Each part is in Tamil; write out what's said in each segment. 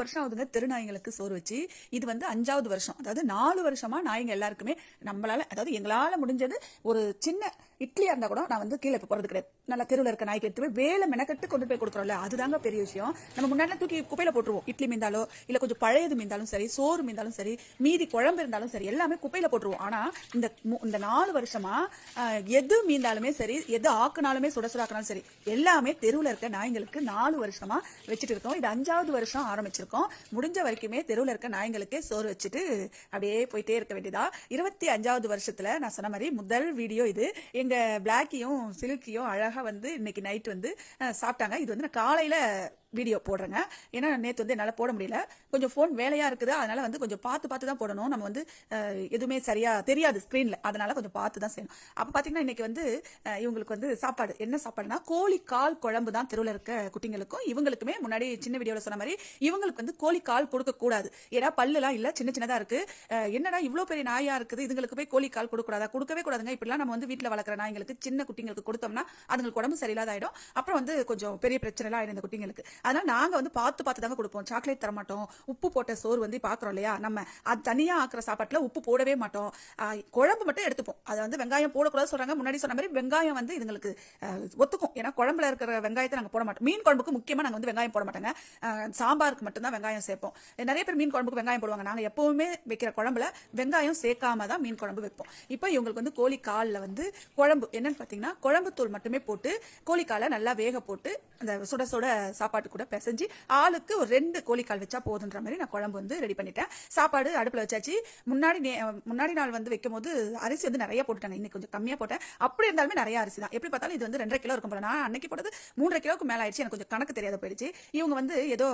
வருஷம் ஆகுதுங்க திருநாய்களுக்கு சோறு வச்சு. இது வந்து 5வது வருஷம். அதாவது 4 வருஷமா நாய்ங்க எல்லாருக்குமே நம்மளால, அதாவது எங்களால முடிஞ்சது ஒரு சின்ன இட்லியா இருந்தா கூட நான் வந்து கீழே போறது கிடையாது. நல்லா தெருவில் இருக்க நாய்க்கு எடுத்து போய் வேலை மெனக்கட்டு கொண்டு போய் கொடுக்குறோம்ல, அதுதாங்க பெரிய விஷயம். நம்ம முன்னாடி தூக்கி குப்பையில போட்டுருவோம். இட்லி மீந்தாலோ இல்ல கொஞ்சம் பழையது மீந்தாலும் சரி, சோறு மீந்தாலும் சரி, மீதி குழம்பு இருந்தாலும் சரி, எல்லாமே குப்பையில போட்டுருவோம். ஆனா இந்த 4 வருஷமா எது மீந்தாலுமே சரி, எது ஆக்குனாலுமே சுட ஆக்கினாலும் சரி, எல்லாமே தெருவில் இருக்க நாய்களுக்கு 4 வருஷமா வச்சுட்டு இருக்கோம். இது 5வது வருஷம் ஆரம்பிச்சிருக்கோம். முடிஞ்ச வரைக்குமே தெருவில் இருக்க நாய்களுக்கே சோறு வச்சுட்டு அப்படியே போயிட்டே இருக்க வேண்டியதா. 25வது வருஷத்துல நான் சொன்ன மாதிரி முதல் வீடியோ இது. எங்க பிளாக்கியும் சில்கியும் அழகா வந்து இன்னைக்கு நைட் வந்து சாப்பிட்டாங்க. இது வந்து நான் காலையில வீடியோ போடுறேங்க. ஏன்னா நேற்று வந்து என்னால் போட முடியல, கொஞ்சம் ஃபோன் வேலையாக இருக்குது. அதனால வந்து கொஞ்சம் பார்த்து தான் போடணும். நம்ம வந்து எதுவுமே சரியா தெரியாது ஸ்க்ரீனில், அதனால கொஞ்சம் பார்த்து தான் செய்யணும். அப்போ பார்த்தீங்கன்னா இன்னைக்கு வந்து இவங்களுக்கு வந்து சாப்பாடு என்ன சாப்பாடுனா கோழி கால் குழம்பு தான். தெருவில் இருக்க குட்டிங்களுக்கும் இவங்களுக்குமே முன்னாடி சின்ன வீடியோவில் சொன்ன மாதிரி இவங்களுக்கு வந்து கோழி கால் கொடுக்கக்கூடாது. ஏன்னா பல்லுலாம் இல்லை, சின்னதாக இருக்கு. என்னடா இவ்வளோ பெரிய நாயா இருக்குது, இதுங்களுக்கு போய் கோழி கால் கொடுக்கூடாதா? கொடுக்கவே கூடாதுங்க. இப்படிலாம் நம்ம வந்து வீட்டில் வளர்க்குற நாய்களுக்கு சின்ன குட்டிங்களுக்கு கொடுத்தோம்னா அதுங்களுக்கு உடம்பு சரியில்லாத ஆயிடும். அப்புறம் வந்து கொஞ்சம் பெரிய பிரச்சனைலாம் ஆயிடும் இந்த குட்டிங்களுக்கு. அதனால நாங்க வந்து பார்த்து தாங்க கொடுப்போம். சாக்லேட் தர மாட்டோம். உப்பு போட்ட சோறு வந்து பாக்குறோம் இல்லையா, நம்ம அது தனியா ஆக்குற சாப்பாட்டுல உப்பு போடவே மாட்டோம். குழம்பு மட்டும் எடுத்துப்போம். அதை வந்து வெங்காயம் போடக்கூடாது சொல்றாங்க. முன்னாடி சொன்ன மாதிரி வெங்காயம் வந்து இதுங்களுக்கு ஒத்துக்கும். ஏன்னா குழம்புல இருக்கிற வெங்காயத்தை நாங்க போட மாட்டோம். மீன் குழம்புக்கு முக்கியமா நாங்க வந்து வெங்காயம் போட மாட்டாங்க. சாம்பாருக்கு மட்டும்தான் வெங்காயம் சேர்ப்போம். நிறைய பேர் மீன் குழம்புக்கு வெங்காயம் போடுவாங்க. நாங்க எப்பவுமே வைக்கிற குழம்புல வெங்காயம் சேர்க்காம தான் மீன் குழம்பு வைப்போம். இப்போ இவங்களுக்கு வந்து கோழி காலில் வந்து குழம்பு என்னன்னு பாத்தீங்கன்னா குழம்பு தூள் மட்டுமே போட்டு கோழிக்காலை நல்லா வேக போட்டு அந்த சுட சாப்பாட்டு கூட பிசைஞ்சு ஆளுக்கு ஒரு 2 கோழிக்கால் வச்சா போதுன்ற மாதிரி நான் குழம்பு வந்து ரெடி பண்ணிட்டேன். சாப்பாடு அடுப்புல வச்சாச்சு. முன்னாடி நாள் வந்து வைக்கும் போது அரிசி வந்து நிறைய போட்டுட்டாங்க. இன்னைக்கு கொஞ்சம் கம்மியா போட்டேன். அப்படி இருந்தாலுமே நிறைய அரிசி தான். எப்படி பார்த்தாலும் இது வந்து 2.5 கிலோ இருக்கும் போல. நான் அன்னைக்கு போட்டது 3.5 கிலோக்கு மேல ஆயிடுச்சு. எனக்கு கொஞ்சம் கணக்கு தெரியாத போயிடுச்சு. இவங்க வந்து ஏதோ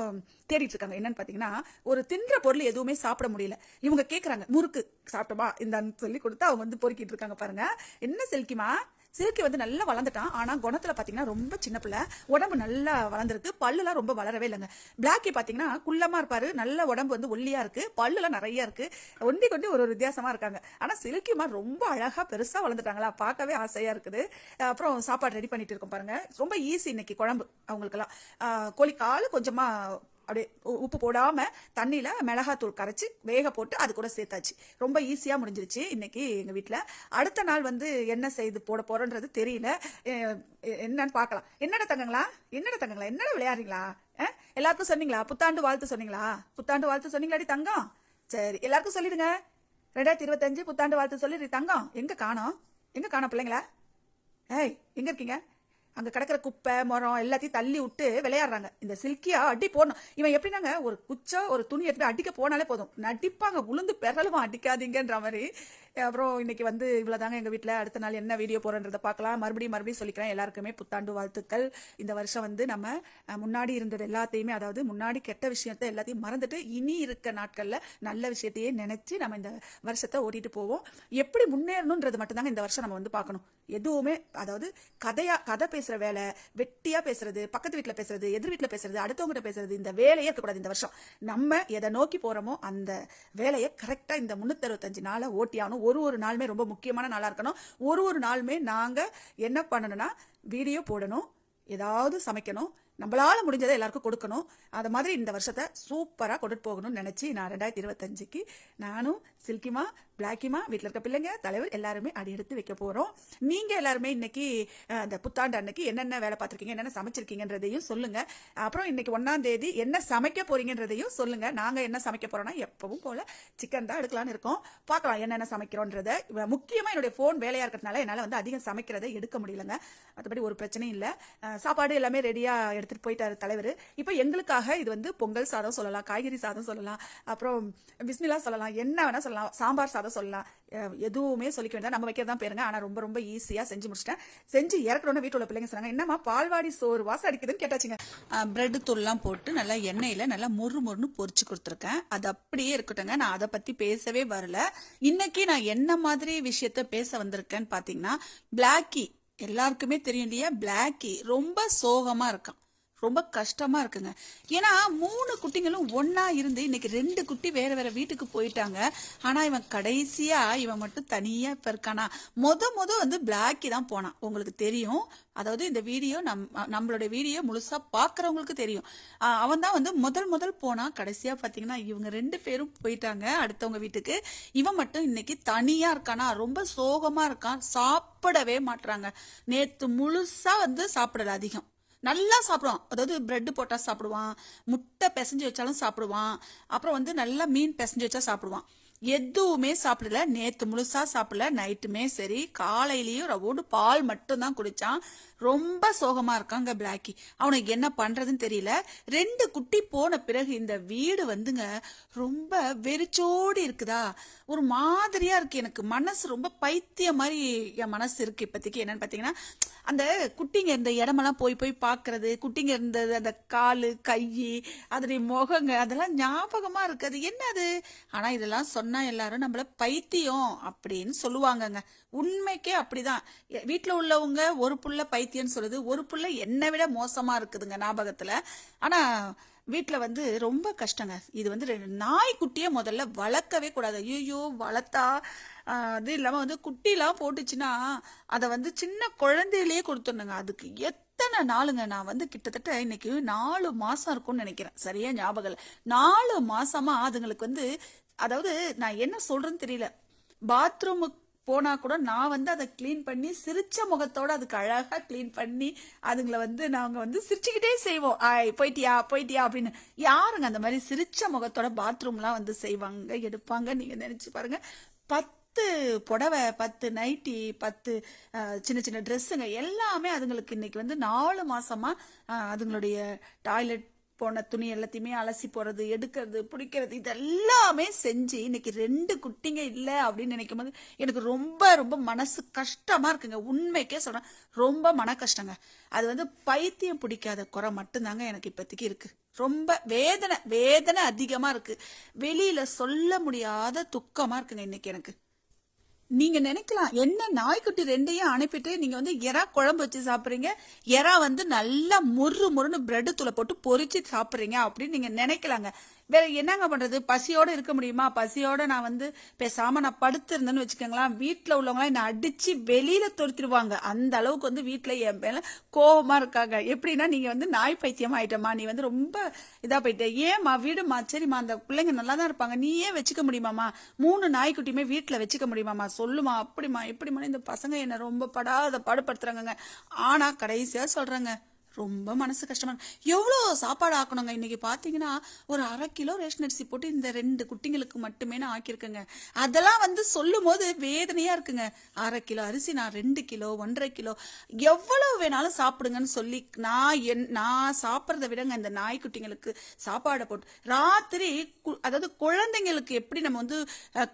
தேடிட்டு இருக்காங்க. என்னன்னு பாத்தீங்கன்னா ஒரு தின்ற பொருள் எதுவுமே சாப்பிட முடியல. இவங்க கேக்குறாங்க முறுக்கு சாப்பிட்டோமா இந்தான்னு சொல்லி கொடுத்து அவங்க வந்து பொறுக்கிட்டு இருக்காங்க. பாருங்க என்ன சில்கிமா, சில்கி வந்து நல்லா வளர்ந்துட்டான். ஆனா குணத்துல பாத்தீங்கன்னா ரொம்ப சின்ன பிள்ளை, உடம்பு நல்லா வளர்ந்துருக்கு. பல்லுலாம் ரொம்ப வளரவே இல்லைங்க. பிளாக்கி பாத்தீங்கன்னா குள்ளமா இருப்பாரு, நல்ல உடம்பு வந்து ஒல்லியா இருக்கு, பல்லுலாம் நிறைய இருக்கு. ஒண்டி கொண்டி ஒரு வித்தியாசமா இருக்காங்க. ஆனா சில்கிமா ரொம்ப அழகா பெருசா வளர்ந்துட்டாங்களா, பார்க்கவே ஆசையா இருக்குது. அப்புறம் சாப்பாடு ரெடி பண்ணிட்டு இருக்கோம் பாருங்க. ரொம்ப ஈஸி இன்னைக்கு குழம்பு. அவங்களுக்கு எல்லாம் கோழி காலு கொஞ்சமா அப்படியே உப்பு போடாம தண்ணியில மிளகாத்தூள் கரைச்சி வேக போட்டு அது கூட சேர்த்தாச்சு. ரொம்ப ஈஸியா முடிஞ்சிருச்சு இன்னைக்கு எங்க வீட்டுல. அடுத்த நாள் வந்து என்ன செய்து போட போறோன்றது தெரியல. என்னன்னு பாக்கலாம். என்னடா தங்கங்களா என்னடா விளையாடுறீங்களா? எல்லாருக்கும் சொன்னீங்களா? புத்தாண்டு வாழ்த்து சொன்னீங்களா? புத்தாண்டு வாழ்த்து சொன்னீங்களாடி தங்கம்? சரி எல்லாருக்கும் சொல்லிடுங்க. 2025 புத்தாண்டு வாழ்த்து சொல்லிடு தங்கம். எங்க காணோம் பிள்ளைங்களா? ஏய் எங்க இருக்கீங்க? அங்க கிடக்கிற குப்பை மரம் எல்லாத்தையும் தள்ளி விட்டு விளையாடுறாங்க. இந்த சில்கியா அடி போடணும். இவன் எப்படின்னாங்க ஒரு குச்சா ஒரு துணி எடுத்து அடிக்க போனாலே போதும் நடிப்பாங்க. உளுந்து பெறலுமா அடிக்காதீங்கன்ற மாதிரி. அப்புறம் இன்னைக்கு வந்து இவ்வளவுதாங்க எங்க வீட்டுல. அடுத்த நாள் என்ன வீடியோ போறன்றதை பார்க்கலாம். மறுபடியும் சொல்லிக்கிறேன், எல்லாருக்குமே புத்தாண்டு வாழ்த்துக்கள். இந்த வருஷம் வந்து நம்ம முன்னாடி இருந்தது எல்லாத்தையுமே, அதாவது முன்னாடி கெட்ட விஷயத்த எல்லாத்தையும் மறந்துட்டு இனி இருக்க நாட்கள்ல நல்ல விஷயத்தையே நினைச்சு நம்ம இந்த வருஷத்தை ஓட்டிட்டு போவோம். எப்படி முன்னேறணும்ன்றது மட்டும்தாங்க இந்த வருஷம் நம்ம வந்து பார்க்கணும். எதுவுமே அதாவது கதை பேசுற வேலை, வெட்டியா பேசுறது, பக்கத்து வீட்டுல பேசுறது, எதிர் வீட்டுல பேசுறது, அடுத்தவங்கிட்ட பேசுறது, இந்த வேலையே இருக்கக்கூடாது. இந்த வருஷம் நம்ம எதை நோக்கி போறோமோ அந்த வேலையை கரெக்டா இந்த 365 நாளை ஓட்டியானும். ஒரு நாளுமே ரொம்ப முக்கியமான நாளா இருக்கணும். ஒரு நாளுமே நாங்க என்ன பண்ணணும்னா வீடியோ போடணும், ஏதாவது சமைக்கணும், நம்மளால முடிஞ்சதை எல்லாருக்கும் கொடுக்கணும். அது மாதிரி இந்த வருஷத்தை சூப்பரா கொண்டுட்டு போகணும்னு நினைச்சு நான் 2025க்கு நானும் சில்கிமா பிளாக்கிமா வீட்டில் இருக்க பிள்ளைங்க தலைவர் எல்லாருமே அடி எடுத்து வைக்க போறோம். நீங்க எல்லாருமே இன்னைக்கு அந்த புத்தாண்டு அன்னைக்கு என்னென்ன வேலை பார்த்துருக்கீங்க, என்னென்ன சமைச்சிருக்கீங்கன்றதையும் சொல்லுங்க. அப்புறம் இன்னைக்கு 1ஆம் தேதி என்ன சமைக்க போறீங்கன்றதையும் சொல்லுங்க. நாங்க என்ன சமைக்க போறோம்னா எப்பவும் போல சிக்கன் தான் எடுக்கலான்னு இருக்கோம். பார்க்கலாம் என்னென்ன சமைக்கிறோன்றத. முக்கியமா என்னுடைய போன் வேலையா இருக்கிறதுனால என்னால வந்து அதிகம் சமைக்கிறதை எடுக்க முடியலங்க. மற்றபடி ஒரு பிரச்சனையும் இல்லை. சாப்பாடு எல்லாமே ரெடியா எடுத்துட்டு போயிட்டாரு தலைவர். இப்போ எங்களுக்காக இது வந்து பொங்கல் சாதம் சொல்லலாம், காய்கறி சாதம் சொல்லலாம், அப்புறம் பிஸ்மிலா சொல்லலாம், என்ன வேணா சொல்லலாம், சாம்பார் சாதம் சொல்லலாம். எதுவுமே சொல்லிக்க வேண்டாம், நம்ம வைக்கிறதான் பேருங்க. ஆனா ரொம்ப ரொம்ப ஈஸியா செஞ்சு முடிச்சிட்டேன். செஞ்சு இறக்கணும்னு வீட்டுல பிள்ளைங்க சொன்னாங்க, என்னமா பால்வாடி சோறு வாசம் அடிக்குதுன்னு கேட்டாச்சுங்க. பிரெட் தூள்லாம் போட்டு நல்லா எண்ணெயில நல்லா மொறுன்னு பொரிச்சு கொடுத்துருக்கேன். அது அப்படியே இருக்கட்டுங்க, நான் அதை பத்தி பேசவே வரல. இன்னைக்கு நான் என்ன மாதிரி விஷயத்த பேச வந்திருக்கேன்னு பாத்தீங்கன்னா, பிளாக்கி எல்லாருக்குமே தெரியும் இல்லையா, பிளாக்கி ரொம்ப சோகமா இருக்கான். ரொம்ப கஷ்டமா இருக்குங்க. ஏன்னா 3 குட்டிங்களும் ஒண்ணா இருந்து இன்னைக்கு 2 குட்டி வேற வேற வீட்டுக்கு போயிட்டாங்க. ஆனா இவன் கடைசியா இவன் மட்டும் தனியா இப்ப இருக்கானா. மொத வந்து பிளாக்கி தான் போனான். உங்களுக்கு தெரியும். அதாவது இந்த வீடியோ நம்மளோட வீடியோ முழுசா பாக்குறவங்களுக்கு தெரியும். அவன் தான் வந்து முதல் போனா. கடைசியா பாத்தீங்கன்னா இவங்க 2 பேரும் போயிட்டாங்க அடுத்தவங்க வீட்டுக்கு. இவன் மட்டும் இன்னைக்கு தனியா இருக்கானா. ரொம்ப சோகமா இருக்கான். சாப்பிடவே மாட்றாங்க. நேத்து முழுசா வந்து சாப்பிடல அதிகம். நல்லா சாப்பிடுவான். அதாவது பிரெட் போட்டா சாப்பிடுவான், முட்டை பிசைஞ்சு வச்சாலும் சாப்பிடுவான், அப்புறம் வந்து நல்லா மீன் பிசைஞ்சு வச்சா சாப்பிடுவான். எதுவுமே சாப்பிடல. நேத்து முழுசா சாப்பிடல. நைட்டுமே சரி, காலையிலயும் ரவோடு பால் மட்டும் தான் குடிச்சான். ரொம்ப சோகமா இருக்காங்க பிளாக்கி. அவனுக்கு என்ன பண்றதுன்னு தெரியல. 2 குட்டி போன பிறகு இந்த வீடு வந்துங்க ரொம்ப வெறிச்சோடி இருக்குதா, ஒரு மாதிரியா இருக்கு. எனக்கு மனசு ரொம்ப பைத்தியம் மாதிரி என் மனசு இருக்கு இப்போதைக்கு. என்னன்னு பாத்தீங்கன்னா, அந்த குட்டிங்க இருந்த இடமெல்லாம் போய் பாக்குறது, குட்டிங்க இருந்தது அந்த காலு கை அதனுடைய முகங்க அதெல்லாம் ஞாபகமா இருக்கு. அது என்னது? ஆனா இதெல்லாம் சொன்னா எல்லாரும் நம்மள பைத்தியம் அப்படின்னு சொல்லுவாங்கங்க. உண்மைக்கே அப்படிதான். வீட்டுல உள்ளவங்க ஒரு புள்ள பைத்தியம்னு சொல்லுது, ஒரு புள்ள என்னை விட மோசமா இருக்குதுங்க ஞாபகத்துல. ஆனா வீட்டுல வந்து ரொம்ப கஷ்டங்க. இது வந்து நாய்க்குட்டியே முதல்ல வளர்க்கவே கூடாது. ஐயோ வளர்த்தா அது இல்லாம வந்து குட்டிலாம் போட்டுச்சுன்னா அதை வந்து சின்ன குழந்தையிலேயே கொடுத்துடணுங்க. அதுக்கு எத்தனை நாளுங்க, நான் வந்து கிட்டத்தட்ட இன்னைக்கு 4 மாசம் இருக்கும்னு நினைக்கிறேன், சரியா ஞாபகம் இல்லை. 4 மாசமா அதுங்களுக்கு வந்து, அதாவது நான் என்ன சொல்றேன்னு தெரியல, பாத்ரூமுக்கு போனா கூட நான் வந்து அதை கிளீன் பண்ணி சிரிச்ச முகத்தோட அதுக்கு அழகா கிளீன் பண்ணி அதுங்களை வந்து நாங்க வந்து சிரிச்சுக்கிட்டே செய்வோம். போயிட்டியா போயிட்டியா அப்படின்னு. யாருங்க அந்த மாதிரி சிரிச்ச முகத்தோட பாத்ரூம்லாம் வந்து செய்வாங்க, எடுப்பாங்க? நீங்க நினைச்சு பாருங்க. 10 புடவை, 10 நைட்டி, 10 சின்ன சின்ன ட்ரெஸ்ஸுங்க எல்லாமே அதுங்களுக்கு இன்னைக்கு வந்து 4 மாசமா அதுங்களுடைய டாய்லெட் போன துணி எல்லாத்தையுமே அலசி போறது, எடுக்கிறது, பிடிக்கிறது, இதெல்லாமே செஞ்சு இன்னைக்கு 2 குட்டிங்க இல்ல அப்படின்னு நினைக்கும் போது எனக்கு ரொம்ப ரொம்ப மனசு கஷ்டமா இருக்குங்க. உண்மைக்கே சொல்றேன், ரொம்ப மன கஷ்டங்க. அது வந்து பைத்தியம் பிடிக்காத குறை மட்டும்தாங்க எனக்கு இப்போதைக்கு இருக்கு. ரொம்ப வேதனை வேதனை அதிகமா இருக்கு. வெளியில சொல்ல முடியாத துக்கமா இருக்குங்க இன்னைக்கு எனக்கு. நீங்க நினைக்கலாம், என்ன நாய்க்குட்டி 2ஐயும் அனுப்பிட்டு நீங்க வந்து எறா குழம்பு வச்சு சாப்பிடுறீங்க, எறா வந்து நல்லா முறுன்னு பிரெட் தூளை போட்டு பொரிச்சு சாப்பிடுறீங்க அப்படின்னு நீங்க நினைக்கலாங்க. வேற என்னங்க பண்றது? பசியோட இருக்க முடியுமா? பசியோட நான் வந்து பேசாம நான் படுத்து இருந்தேன்னு வச்சுக்கோங்களேன், வீட்டுல உள்ளவங்களாம் என்ன அடிச்சு வெளியில துரத்திடுவாங்க. அந்த அளவுக்கு வந்து வீட்டுல என் மேல கோபமா இருக்காங்க. எப்படின்னா, நீங்க வந்து நாய் பைத்தியமா ஆயிட்டமா, நீ வந்து ரொம்ப இதா போயிட்ட, ஏமா வீடுமா, சரிம்மா அந்த பிள்ளைங்க நல்லா தான் இருப்பாங்க, நீ ஏன் வச்சுக்க முடியுமாமா, 3 நாய்க்குட்டியுமே வீட்டுல வச்சுக்க முடியுமாமா, சொல்லுமா, அப்படிமா இப்படிமா. இந்த பசங்க என்ன ரொம்ப பாடுபடுத்துறாங்க. ஆனா கடைசியா சொல்றாங்க, ரொம்ப மனசு கஷ்டமா. எவ்வளோ சாப்பாடு ஆக்கணுங்க. இன்னைக்கு பாத்தீங்கன்னா ஒரு 1/2 கிலோ ரேஷன் அரிசி போட்டு இந்த 2 குட்டிங்களுக்கு மட்டுமே நான் ஆக்கியிருக்கேங்க. அதெல்லாம் வந்து சொல்லும் போது வேதனையா இருக்குங்க. 1/2 கிலோ அரிசி நான் 2 கிலோ 1.5 கிலோ எவ்வளவு வேணாலும் சாப்பிடுங்கன்னு சொல்லி நான் சாப்பிட்றத விடங்க இந்த நாய்க்குட்டிங்களுக்கு சாப்பாடை போட்டு ராத்திரி, அதாவது குழந்தைங்களுக்கு எப்படி நம்ம வந்து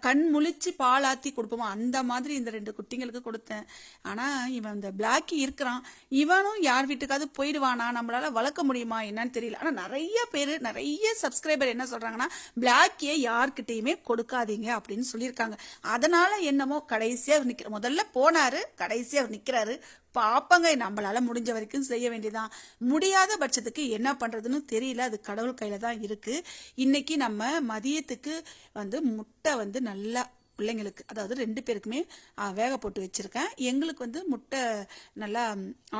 கண் முழிச்சு பாலாத்தி கொடுப்போமோ அந்த மாதிரி இந்த 2 குட்டிங்களுக்கு கொடுத்தேன். ஆனா இவன் இந்த பிளாக்கி இருக்கிறான், இவனும் யார் வீட்டுக்காவது போயிடுவானா, நம்மளால வளர்க்க முடியுமா என்னன்னு தெரியல. ஆனா நிறைய பேரு, நிறைய சப்ஸ்கிரைபர் என்ன சொல்றாங்கன்னா, பிளாக்கியை யார்கிட்டயுமே கொடுக்காதீங்க அப்படின்னு சொல்லியிருக்காங்க. அதனால என்னமோ கடைசியா முதல்ல போனாரு, கடைசியா நிக்கிறாரு. பாப்பங்க, நம்மளால முடிஞ்ச வரைக்கும் செய்ய வேண்டியதான். முடியாத பட்சத்துக்கு என்ன பண்றதுன்னு தெரியல, அது கடவுள் கையில தான் இருக்கு. இன்னைக்கு நம்ம மதியத்துக்கு வந்து முட்டை வந்து நல்லா பிள்ளைங்களுக்கு, அதாவது 2 பேருக்குமே வேக போட்டு வச்சிருக்கேன். எங்களுக்கு வந்து முட்டை நல்லா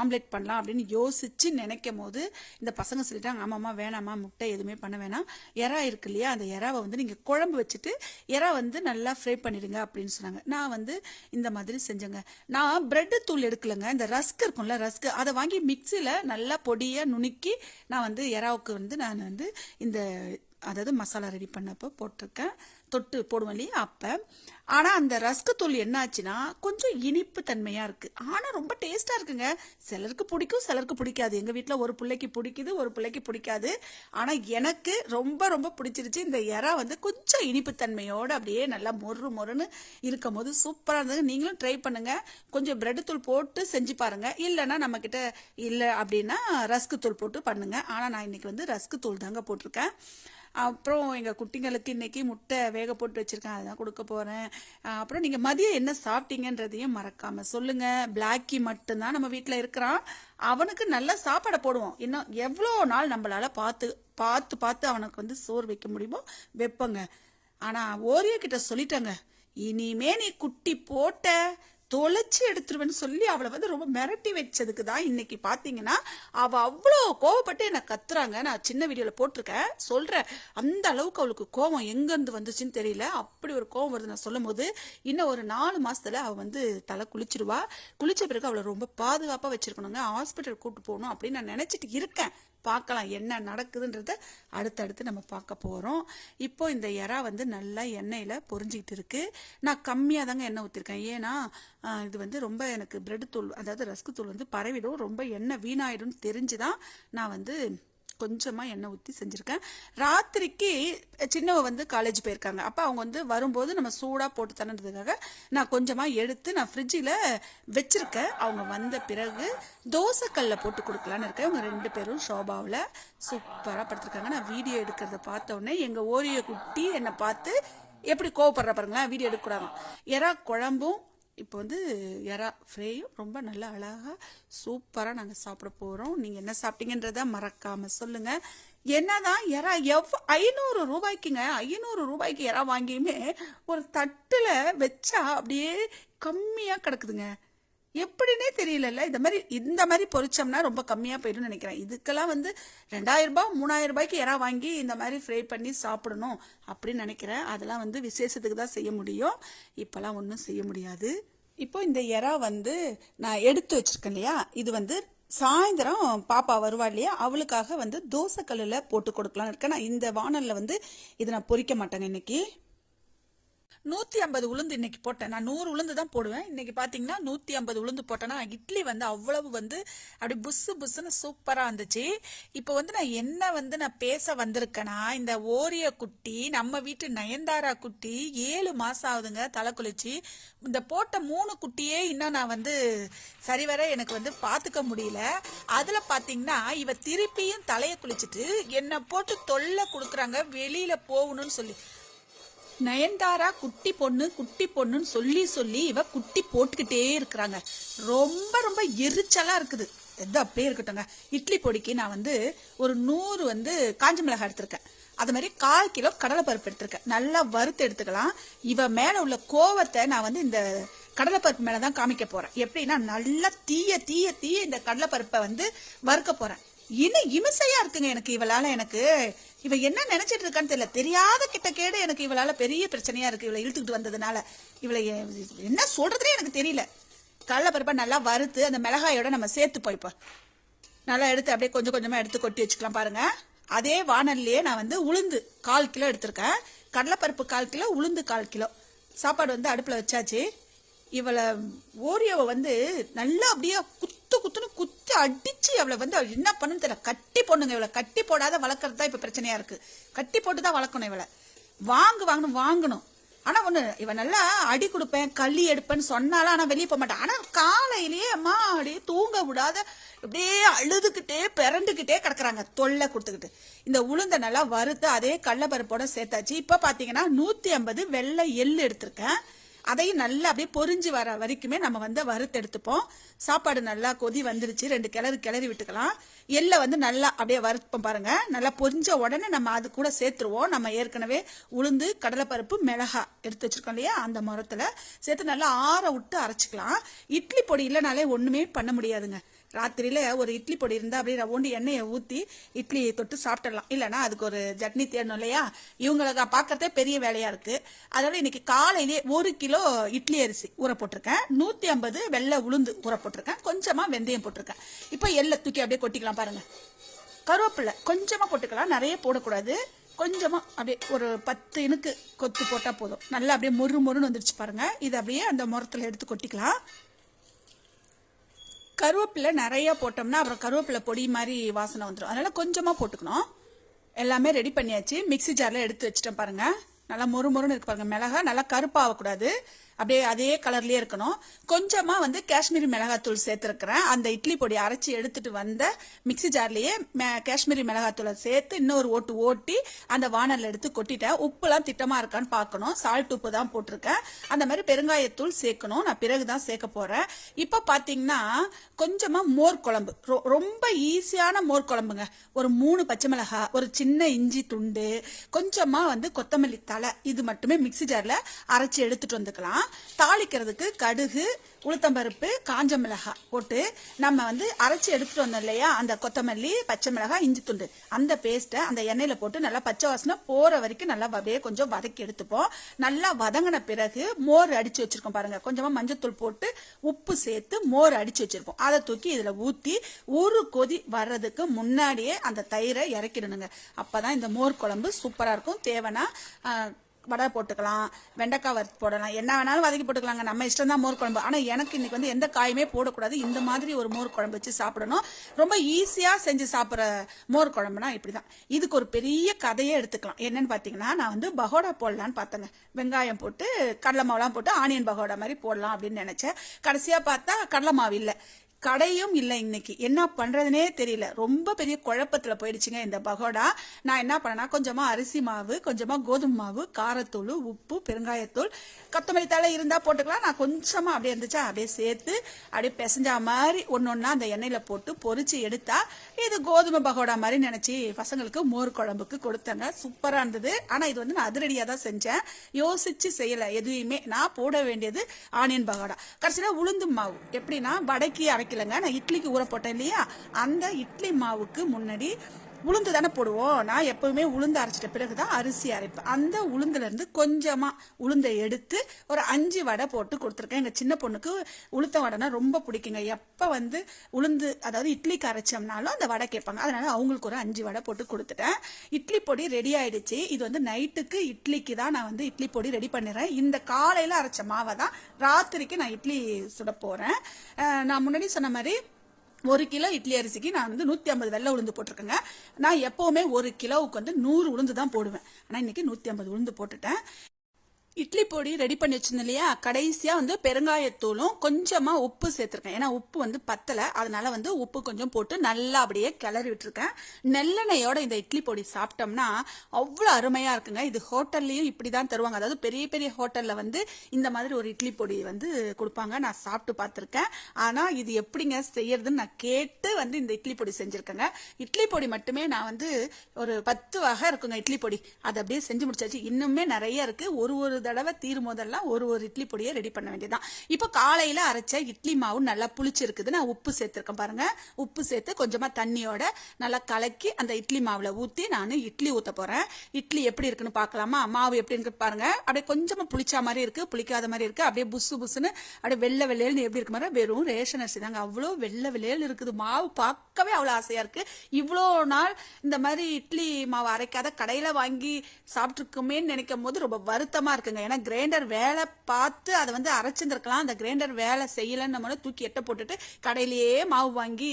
ஆம்லெட் பண்ணலாம் அப்படின்னு யோசிச்சு நினைக்கும் போது இந்த பசங்க சொல்லிட்டாங்க, ஆமாம்மா வேணாம்மா முட்டை எதுவுமே பண்ண வேணாம், எறா இருக்கு இல்லையா, அந்த எறாவை வந்து நீங்க குழம்பு வச்சுட்டு எறா வந்து நல்லா ஃப்ரை பண்ணிடுங்க அப்படின்னு சொன்னாங்க. நான் வந்து இந்த மாதிரி செஞ்சேங்க. நான் பிரெட் தூள் எடுக்கலங்க, இந்த ரஸ்க் இருக்கும்ல, ரஸ்க், அதை வாங்கி மிக்சியில நல்லா பொடியா நுணுக்கி நான் வந்து எறாவுக்கு வந்து நான் வந்து இந்த, அதாவது மசாலா ரெடி பண்ணப்போ போட்டிருக்கேன், தொட்டு போடுவோம் இல்லையா அப்ப. ஆனா அந்த ரஸ்க் தூள் என்ன ஆச்சுன்னா கொஞ்சம் இனிப்பு தன்மையா இருக்கு, ஆனா ரொம்ப டேஸ்டா இருக்குங்க. சிலருக்கு பிடிக்கும், சிலருக்கு பிடிக்காது. எங்க வீட்டுல ஒரு பிள்ளைக்கு பிடிக்குது, ஒரு பிள்ளைக்கு பிடிக்காது. ஆனா எனக்கு ரொம்ப ரொம்ப பிடிச்சிருச்சு. இந்த எறா வந்து கொஞ்சம் இனிப்பு தன்மையோட அப்படியே நல்லா மொறுன்னு இருக்கும் போது சூப்பரா இருந்தது. நீங்களும் ட்ரை பண்ணுங்க. கொஞ்சம் பிரெட் தூள் போட்டு செஞ்சு பாருங்க. இல்லைன்னா நம்ம கிட்ட இல்லை அப்படின்னா ரஸ்க் தூள் போட்டு பண்ணுங்க. ஆனா நான் இன்னைக்கு வந்து ரஸ்க் தூள் தாங்க போட்டிருக்கேன். அப்புறம் எங்க குட்டிங்களுக்கு இன்னைக்கு முட்டை வேக போட்டு வச்சிருக்கேன், அதுதான் கொடுக்க போறேன். அப்புறம் நீங்க மதியம் என்ன சாப்பிட்டீங்கன்றதையும் மறக்காம சொல்லுங்க. பிளாக்கி மட்டும்தான் நம்ம வீட்டில் இருக்கிறான், அவனுக்கு நல்ல சாப்பாடை போடுவோம். இன்னும் எவ்வளோ நாள் நம்மளால பார்த்து பார்த்து பார்த்து அவனுக்கு வந்து சோறு வைக்க முடியுமோ வைப்பங்க. ஆனா ஓரியோ கிட்ட சொல்லிட்டாங்க, இனிமே நீ குட்டி போட்ட தொலைச்சி எடுத்துருவேன்னு சொல்லி அவளை வந்து ரொம்ப மிரட்டி வச்சதுக்கு தான் இன்னைக்கு பாத்தீங்கன்னா அவ அவ்வளோ கோவப்பட்டு என்ன கத்துறாங்க. நான் சின்ன வீடியோல போட்டிருக்கேன், சொல்றேன். அந்த அளவுக்கு அவளுக்கு கோவம் எங்க இருந்து வந்துச்சுன்னு தெரியல, அப்படி ஒரு கோவம் வருது. நான் சொல்லும் போது இன்னும் ஒரு 4 மாசத்துல அவ வந்து தலை குளிச்சிருவா. குளிச்ச பிறகு அவளை ரொம்ப பாதுகாப்பா வச்சிருக்கணுங்க, ஹாஸ்பிட்டல் கூட்டு போகணும் அப்படின்னு நான் நினைச்சிட்டு இருக்கேன். பார்க்கலாம் என்ன நடக்குதுன்றத அடுத்தடுத்து நம்ம பார்க்க போகிறோம். இப்போ இந்த எறா வந்து நல்லா எண்ணெயில் பொரிஞ்சிக்கிட்டு இருக்கு. நான் கம்மியாக தாங்க எண்ணெய் ஊற்றிருக்கேன், ஏன்னா இது வந்து ரொம்ப எனக்கு பிரெட் தூள், அதாவது ரஸ்க்கு தூள் வந்து பரவிடும், ரொம்ப எண்ணெய் வீணாயிடும்னு தெரிஞ்சுதான் நான் வந்து கொஞ்சமாக எண்ணெய் ஊற்றி செஞ்சுருக்கேன். ராத்திரிக்கு சின்னவ வந்து காலேஜ் போயிருக்காங்க, அப்போ அவங்க வந்து வரும்போது நம்ம சூடாக போட்டு தரன்றதுக்காக நான் கொஞ்சமாக எடுத்து நான் ஃப்ரிட்ஜில் வச்சுருக்கேன். அவங்க வந்த பிறகு தோசைக்கல்ல போட்டு கொடுக்கலான்னு இருக்கேன். அவங்க 2 பேரும் ஷோபாவில் சூப்பராக படுத்துருக்காங்க. நான் வீடியோ எடுக்கிறத பார்த்தோன்னே எங்கள் ஓரியோ குட்டி என்னை பார்த்து எப்படி கோவப்படுற பாருங்களேன், வீடியோ எடுக்கக்கூடாது. எறா குழம்பும் இப்போ வந்து எறா ஃப்ரையும் ரொம்ப நல்லா அழகாக சூப்பராக நாங்கள் சாப்பிட போகிறோம். நீங்கள் என்ன சாப்பிட்டீங்கன்றத மறக்காமல் சொல்லுங்கள். என்னதான் எறா 500 ரூபாய்க்குங்க, 500 ரூபாய்க்கு எறா வாங்கியுமே ஒரு தட்டில் வச்சா அப்படியே கம்மியாக கிடக்குதுங்க. எப்படின்னே தெரியல. இந்த மாதிரி பொரிச்சோம்னா ரொம்ப கம்மியாக போயிடும் நினைக்கிறேன். இதுக்கெல்லாம் வந்து 2000 ரூபாய் 3000 ரூபாய்க்கு எறா வாங்கி இந்த மாதிரி ஃப்ரை பண்ணி சாப்பிடணும் அப்படின்னு நினைக்கிறேன். அதெல்லாம் வந்து விசேஷத்துக்கு தான் செய்ய முடியும், இப்போல்லாம் ஒன்றும் செய்ய முடியாது. இப்போ இந்த எறா வந்து நான் எடுத்து வச்சிருக்கேன் இல்லையா, இது வந்து சாயந்தரம் பாப்பா வருவா இல்லையா, அவளுக்காக வந்து தோசைக்கல்லில் போட்டு கொடுக்கலான்னு இருக்கேன். நான் இந்த வானலில் வந்து இதை நான் பொரிக்க மாட்டேங்க. இன்னைக்கு 150 உளுந்து இன்னைக்கு போட்டேன். நான் 100 உளுந்து தான் போடுவேன். இன்னைக்கு பாத்தீங்கன்னா 150 உளுந்து போட்டேன்னா இட்லி வந்து அவ்வளவு வந்து அப்படி புஸ்ஸு புஸ்ஸுன்னு சூப்பரா இருந்துச்சு. இப்போ வந்து நான் என்ன வந்து நான் பேச வந்திருக்கேன்னா, இந்த ஓரியோ குட்டி நம்ம வீட்டு நயன்தாரா குட்டி 7 மாசம் ஆகுதுங்க தலை குளிச்சு. இந்த போட்ட 3 குட்டியே இன்னும் நான் வந்து சரிவர எனக்கு வந்து பாத்துக்க முடியல. அதுல பாத்தீங்கன்னா இவ திருப்பியும் தலையை குளிச்சுட்டு என்ன போட்டு தொல்லை கொடுக்குறாங்க, வெளியில போகணும்னு சொல்லி. நயன்தாரா குட்டி பொண்ணுன்னு சொல்லி சொல்லி இவ குட்டி போட்டுக்கிட்டே இருக்கிறாங்க. ரொம்ப ரொம்ப எரிச்சலா இருக்குது. எது அப்படியே இருக்கட்டுங்க. இட்லி பொடிக்கு நான் வந்து ஒரு 100 வந்து காஞ்ச மிளகாய் எடுத்திருக்கேன். அது மாதிரி 1/4 கிலோ கடலைப்பருப்பு எடுத்திருக்கேன். நல்லா வறுத்து எடுத்துக்கலாம். இவ மேல உள்ள கோவத்தை நான் வந்து இந்த கடலைப்பருப்பு மேலதான் காமிக்க போறேன். எப்படின்னா நல்லா தீய தீய தீய இந்த கடலைப்பருப்பை வந்து வறுக்க போறேன். இன்னும் இமிசையா இருக்குங்க எனக்கு இவளால. எனக்கு இவ என்ன நினைச்சிட்டு இருக்கான்னு தெரியல, தெரியாத கிட்ட கேடு எனக்கு இவளால பெரிய பிரச்சனையா இருக்கு. இவளை இழுத்துக்கிட்டு வந்ததுனால இவளை என்ன சொல்றதுனே எனக்கு தெரியல. கடலைப்பருப்பை நல்லா வறுத்து அந்த மிளகாயோட நம்ம சேர்த்து போய்ப்போம். நல்லா எடுத்து அப்படியே கொஞ்சம் கொஞ்சமா எடுத்து கொட்டி வச்சுக்கலாம் பாருங்க. அதே வானல்லையே நான் வந்து உளுந்து 1/4 கிலோ எடுத்திருக்கேன். கடலைப்பருப்பு 1/4 கிலோ, உளுந்து 1/4 கிலோ. சாப்பாடு வந்து அடுப்புல வச்சாச்சு. இவளை ஓரியோவை வந்து நல்லா அப்படியே குத்துன்னு குத்தி அடிச்சு அவளை வந்து என்ன பண்ணுன்னு தெரியல, கட்டி போடணுங்க. இவளை கட்டி போடாத வளர்க்கறது தான் இப்ப பிரச்சனையா இருக்கு. கட்டி போட்டு தான் வளர்க்கணும் இவளை. வாங்கணும். ஆனா ஒண்ணு, இவ நல்லா அடி கொடுப்பேன், களி எடுப்பேன்னு சொன்னாலும் ஆனா வெளியே போக மாட்டேன். ஆனா காலையிலேயே அம்மா அப்படியே தூங்க விடாத அப்படியே அழுதுகிட்டே பிறண்டுகிட்டே கிடக்குறாங்க, தொல்லை கொடுத்துக்கிட்டு. இந்த உளுந்த நல்லா வறுத்து அதே கடலைப்பருப்போட சேர்த்தாச்சு. இப்ப பாத்தீங்கன்னா 150 வெள்ளை எள்ளு எடுத்திருக்கேன். அதையும் நல்லா அப்படியே பொரிஞ்சு வர வரைக்குமே நம்ம வந்து வறுத்து எடுத்துப்போம். சாப்பாடு நல்லா கொதி வந்துருச்சு, 2 கிளறி விட்டுக்கலாம். எள்ளை வந்து நல்லா அப்படியே வறுப்போம் பாருங்க. நல்லா பொரிஞ்ச உடனே நம்ம அது கூட சேர்த்துருவோம். நம்ம ஏற்கனவே உளுந்து கடலைப்பருப்பு மிளகாய் எடுத்து வச்சிருக்கோம் இல்லையா, அந்த மரத்துல சேர்த்து நல்லா ஆற விட்டு அரைச்சிக்கலாம். இட்லி பொடி இல்லைனாலே ஒண்ணுமே பண்ண முடியாதுங்க. ராத்திரியில ஒரு இட்லி பொடி இருந்தா அப்படியே ரவுண்டு எண்ணெயை ஊத்தி இட்லி தொட்டு சாப்பிடலாம். இல்லைன்னா அதுக்கு ஒரு சட்னி தேடணும் இல்லையா, இவங்களுக்கு பாக்கிறதே பெரிய வேலையா இருக்கு. அதோட இன்னைக்கு காலையிலேயே 1 கிலோ இட்லி அரிசி ஊற போட்டிருக்கேன், 150 வெள்ளை உளுந்து ஊற போட்டிருக்கேன், கொஞ்சமா வெந்தயம் போட்டிருக்கேன். இப்ப எள்ளை தூக்கி அப்படியே கொட்டிக்கலாம் பாருங்க. கருவேப்பிலை கொஞ்சமா போட்டுக்கலாம், நிறைய போடக்கூடாது. கொஞ்சமா அப்படியே ஒரு 10 இனுக்கு கொத்து போட்டா போதும். நல்லா அப்படியே மொறுன்னு வந்துருச்சு பாருங்க. இது அப்படியே அந்த முரத்துல எடுத்து கொட்டிக்கலாம். கருவேப்பிலை நிறைய போட்டோம்னா அப்புறம் கருவேப்பிலை பொடி மாதிரி வாசனை வந்துடும். அதனால கொஞ்சமா போட்டுக்கணும். எல்லாமே ரெடி பண்ணியாச்சு. மிக்ஸி ஜார்ல எடுத்து வச்சுட்டேன் பாருங்க. நல்லா மொறுன்னு இருக்கு பாருங்க. மிளகாய் நல்லா கருப்பாகக்கூடாது, அப்படியே அதே கலர்லயே இருக்கணும். கொஞ்சமா வந்து காஷ்மீரி மிளகாத்தூள் சேர்த்திருக்கிறேன். அந்த இட்லி பொடி அரைச்சி எடுத்துட்டு வந்த மிக்சி ஜார்லயே காஷ்மீரி மிளகாத்தூளை சேர்த்து இன்னொரு ஓட்டு ஓட்டி அந்த வானல்ல எடுத்து கொட்டிட்டேன். உப்புலாம் திட்டமா இருக்கான்னு பார்க்கணும். சால்ட் உப்பு தான் போட்டிருக்கேன். அந்த மாதிரி பெருங்காயத்தூள் சேர்க்கணும். நான் பிறகுதான் சேர்க்க போறேன். இப்ப பாத்தீங்கன்னா கொஞ்சமா மோர் குழம்பு, ரொம்ப ஈஸியான மோர் குழம்புங்க. ஒரு 3 பச்சை மிளகாய், ஒரு சின்ன இஞ்சி துண்டு, கொஞ்சமா வந்து கொத்தமல்லி தலை, இது மட்டுமே மிக்சி ஜார்ல அரைச்சி எடுத்துட்டு வந்துக்கலாம். தாளிக்கிறதுக்கு கடுகு, உளுத்தம்பருப்பு, காஞ்ச மிளகாய் போட்டு நம்ம வந்து அரைச்சி எடுத்துட்டு வந்தோம் இல்லையா, அந்த கொத்தமல்லி, பச்சை மிளகாய், இஞ்சி துண்டு, அந்த பேஸ்ட்டை அந்த எண்ணெயில போட்டு நல்லா பச்சை வாசனை போற வரைக்கும் நல்லா அப்படியே கொஞ்சம் வதக்கி எடுத்துப்போம். நல்லா வதங்கின பிறகு மோர் அடிச்சு வச்சிருக்கோம் பாருங்க, கொஞ்சமா மஞ்சத்தூள் போட்டு உப்பு சேர்த்து மோர் அடிச்சு வச்சிருப்போம். அதை தூக்கி இதுல ஊத்தி ஒரு கொதி வர்றதுக்கு முன்னாடியே அந்த தயிரை இறக்கிடணுங்க. அப்பதான் இந்த மோர் குழம்பு சூப்பரா இருக்கும். தேவைன்னா வடை போட்டுக்கலாம், வெண்டைக்காய் வறுத்து போடலாம், என்ன வேணாலும் வதக்கி போட்டுக்கலாங்க. நம்ம இஷ்டம் தான் மோர் குழம்பு. ஆனா எனக்கு இன்னைக்கு வந்து எந்த காயுமே போடக்கூடாது. இந்த மாதிரி ஒரு மோர் குழம்பு வச்சு சாப்பிடணும். ரொம்ப ஈஸியா செஞ்சு சாப்பிட்ற மோர் குழம்புனா இப்படிதான். இதுக்கு ஒரு பெரிய கதையே எடுத்துக்கலாம். என்னன்னு பாத்தீங்கன்னா, நான் வந்து பகோடா போடலான்னு பார்த்தேங்க. வெங்காயம் போட்டு கடலை மாவுலாம் போட்டு ஆனியன் பகோடா மாதிரி போடலாம் அப்படின்னு நினைச்சேன். கடைசியா பார்த்தா கடலை மாவு இல்லை, கடையும் இல்லை. இன்னைக்கு என்ன பண்றதுனே தெரியல. ரொம்ப பெரிய குழப்பத்துல போயிடுச்சுங்க இந்த பகோடா. நான் என்ன பண்ணேன்னா, கொஞ்சமா அரிசி மாவு, கொஞ்சமா கோதுமை மாவு, காரத்தூள், உப்பு, பெருங்காயத்தூள், கொத்தமல்லி தழை இருந்தா போட்டுக்கலாம். நான் கொஞ்சமா அப்படியே இருந்துச்சா அப்படியே சேர்த்து அப்படியே பிசைஞ்சா மாதிரி ஒன்னொன்னா அந்த எண்ணெயில போட்டு பொரிச்சு எடுத்தா இது கோதுமை பகோடா மாதிரி நினைச்சு பசங்களுக்கு மோர் குழம்புக்கு கொடுத்தாங்க. சூப்பரா இருந்தது. ஆனா இது வந்து நான் அதிரடியா தான் செஞ்சேன், யோசிச்சு செய்யல எதுவுமே. நான் போட வேண்டியது ஆனியன் பகோடா. கடைசியில உளுந்து மாவு எப்படின்னா, வடைக்கு அரைக்கலங்க, நான் இட்லிக்கு ஊற போட்டேன் இல்லையா, அந்த இட்லி மாவுக்கு முன்னாடி உளுந்து தானே போடுவோம். நான் எப்பவுமே உளுந்து அரைச்சிட்ட பிறகுதான் அரிசி அரைப்பேன். அந்த உளுந்துல இருந்து கொஞ்சமா உளுந்தை எடுத்து ஒரு 5 வடை போட்டு கொடுத்துருக்கேன். எங்க சின்ன பொண்ணுக்கு உளுத்த வடைனா ரொம்ப பிடிக்குங்க. எப்ப வந்து உளுந்து அதாவது இட்லிக்கு அரைச்சோம்னாலும் அந்த வடை கேட்பாங்க. அதனால அவங்களுக்கு ஒரு 5 வடை போட்டு கொடுத்துட்டேன். இட்லி பொடி ரெடி ஆயிடுச்சு. இது வந்து நைட்டுக்கு இட்லிக்கு தான் நான் வந்து இட்லி பொடி ரெடி பண்ணிடுறேன். இந்த காலையில அரைச்ச மாவை தான் ராத்திரிக்கு நான் இட்லி சுட போறேன். நான் முன்னாடி சொன்ன மாதிரி 1 கிலோ இட்லி அரிசிக்கு நான் வந்து 150 வெள்ளை உளுந்து போட்டிருக்கேங்க. நான் எப்பவுமே 1 கிலோவுக்கு வந்து 100 உளுந்து தான் போடுவேன். ஆனா இன்னைக்கு 150 உளுந்து போட்டுட்டேன். இட்லி பொடி ரெடி பண்ணி வச்சிருந்தேன் இல்லையா, கடைசியா வந்து பெருங்காயத்தூளும் கொஞ்சமா உப்பு சேர்த்திருக்கேன். ஏன்னா உப்பு வந்து பத்தல, அதனால வந்து உப்பு கொஞ்சம் போட்டு நல்லா அப்படியே கிளறி விட்டுருக்கேன். நெல்லெண்ணெயோட இந்த இட்லி பொடி சாப்பிட்டோம்னா அவ்வளவு அருமையா இருக்குங்க. இது ஹோட்டல்லையும் இப்படிதான் தருவாங்க. அதாவது பெரிய பெரிய ஹோட்டல்ல வந்து இந்த மாதிரி ஒரு இட்லி பொடி வந்து கொடுப்பாங்க. நான் சாப்பிட்டு பார்த்திருக்கேன். ஆனா இது எப்படிங்க செய்யறதுன்னு நான் கேட்டு வந்து இந்த இட்லி பொடி செஞ்சிருக்கேங்க. இட்லி பொடி மட்டுமே நான் வந்து ஒரு 10 வகை இருக்குங்க இட்லி பொடி. அதை அப்படியே செஞ்சு முடிச்சாச்சு. இன்னுமே நிறைய இருக்கு. ஒரு தடவை தீரும் போதெல்லாம் ஒரு இட்லி பொடியை ரெடி பண்ண வேண்டியதான். இப்போ காலையில அரைச்ச இட்லி மாவு நல்லா புளிச்சிருக்குது. நான் உப்பு சேர்த்திருக்கேன் பாருங்க. உப்பு சேர்த்து கொஞ்சமா தண்ணியோட நல்லா கலக்கி அந்த இட்லி மாவுல ஊத்தி நான் இட்லி ஊத்த போறேன். இட்லி எப்படி இருக்குன்னு பாக்கலாமா? மாவு எப்படி இருக்கு பாருங்க. அப்படியே கொஞ்சமா புளிச்சா மாதிரி இருக்கு, புளிக்காத மாதிரி இருக்கு. அப்படியே புசு புசுன்னு அப்படியே வெள்ளை வெள்ளையல்னு எப்படி இருக்கு மாதிரி. வெறும் ரேஷன் அரிசி தாங்க, அவ்வளோ வெள்ளை வெள்ளையல் இருக்குது. மாவு பார்க்கவே அவ்வளோ ஆசையா இருக்கு. இவ்வளோ நாள் இந்த மாதிரி இட்லி மாவு அரைக்காத கடையில வாங்கி சாப்பிட்டுருக்குமே நினைக்கும் போது ரொம்ப வருத்தமா இருக்குங்க. ஏன்னா கிரைண்டர் வேலை பார்த்து அதை வந்து அரைச்சிருந்திருக்கலாம். அந்த கிரைண்டர் வேலை செய்யலன்னு நம்ம தூக்கி எட்ட போட்டுட்டு கடையிலேயே மாவு வாங்கி